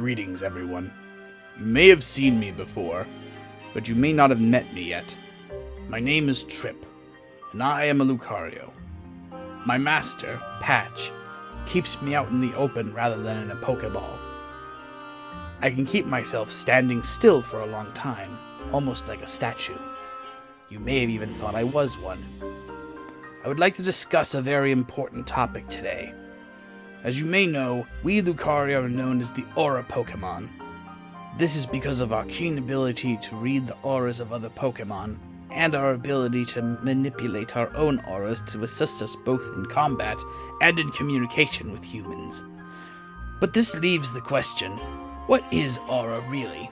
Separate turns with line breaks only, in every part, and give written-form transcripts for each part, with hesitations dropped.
Greetings, everyone. You may have seen me before, but you may not have met me yet. My name is Trip, and I am a Lucario. My master, Patch, keeps me out in the open rather than in a Pokeball. I can keep myself standing still for a long time, almost like a statue. You may have even thought I was one. I would like to discuss a very important topic today. As you may know, we Lucario are known as the Aura Pokemon. This is because of our keen ability to read the auras of other Pokemon, and our ability to manipulate our own auras to assist us both in combat and in communication with humans. But this leaves the question, what is aura really?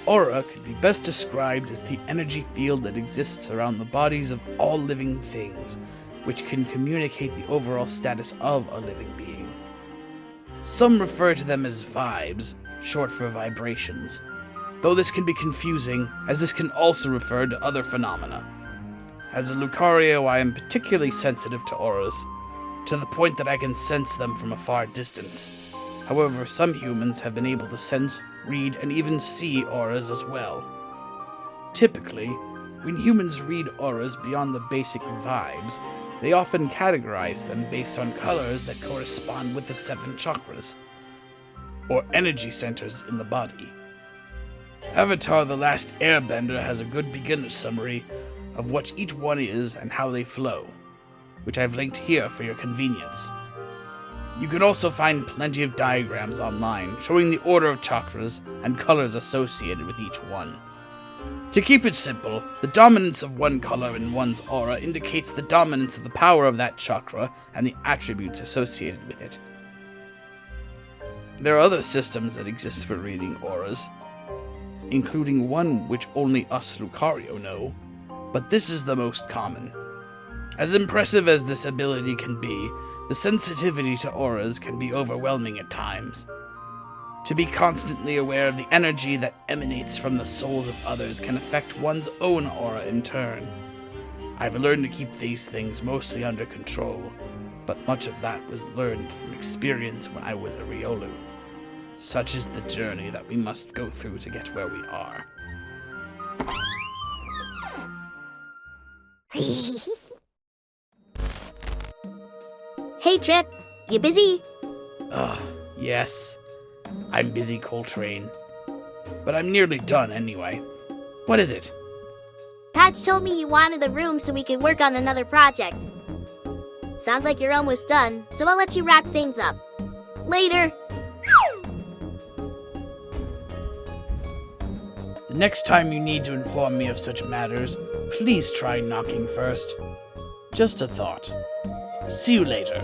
Aura can be best described as the energy field that exists around the bodies of all living things, which can communicate the overall status of a living being. Some refer to them as vibes, short for vibrations, though this can be confusing, as this can also refer to other phenomena. As a Lucario, I am particularly sensitive to auras, to the point that I can sense them from a far distance. However, some humans have been able to sense, read, and even see auras as well. Typically, when humans read auras beyond the basic vibes, they often categorize them based on colors that correspond with the 7 chakras, or energy centers in the body. Avatar: The Last Airbender has a good beginner summary of what each one is and how they flow, which I've linked here for your convenience. You can also find plenty of diagrams online showing the order of chakras and colors associated with each one. To keep it simple, the dominance of one color in one's aura indicates the dominance of the power of that chakra and the attributes associated with it. There are other systems that exist for reading auras, including one which only us Lucario know, but this is the most common. As impressive as this ability can be, the sensitivity to auras can be overwhelming at times. To be constantly aware of the energy that emanates from the souls of others can affect one's own aura in turn. I've learned to keep these things mostly under control, but much of that was learned from experience when I was a Riolu. Such is the journey that we must go through to get where we are.
Hey Trip, you busy?
Yes. I'm busy, Coltrane. But I'm nearly done anyway. What is it?
Patch told me you wanted the room so we could work on another project. Sounds like you're almost done, so I'll let you wrap things up. Later!
The next time you need to inform me of such matters, please try knocking first. Just a thought. See you later.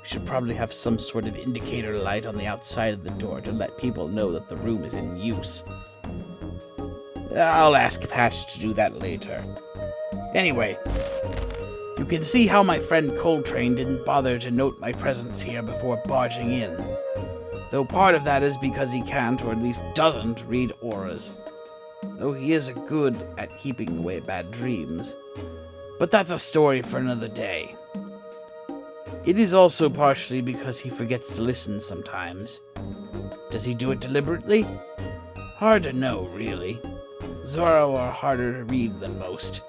We should probably have some sort of indicator light on the outside of the door to let people know that the room is in use. I'll ask Patch to do that later. Anyway, you can see how my friend Coltrane didn't bother to note my presence here before barging in. Though part of that is because he can't, or at least doesn't, read auras. Though he is good at keeping away bad dreams. But that's a story for another day. It is also partially because he forgets to listen sometimes. Does he do it deliberately? Hard to know, really. Zoro are harder to read than most.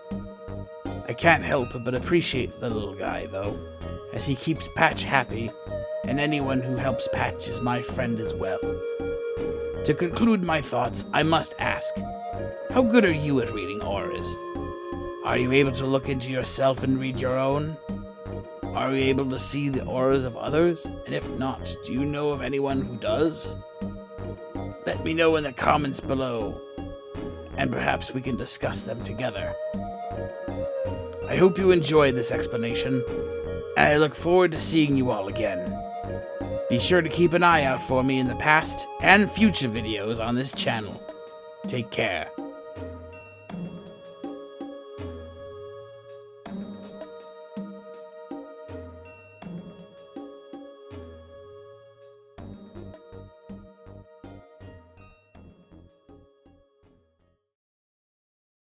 I can't help but appreciate the little guy, though, as he keeps Patch happy, and anyone who helps Patch is my friend as well. To conclude my thoughts, I must ask, how good are you at reading auras? Are you able to look into yourself and read your own? Are you able to see the auras of others? And if not, do you know of anyone who does? Let me know in the comments below, and perhaps we can discuss them together. I hope you enjoyed this explanation, and I look forward to seeing you all again. Be sure to keep an eye out for me in the past and future videos on this channel. Take care.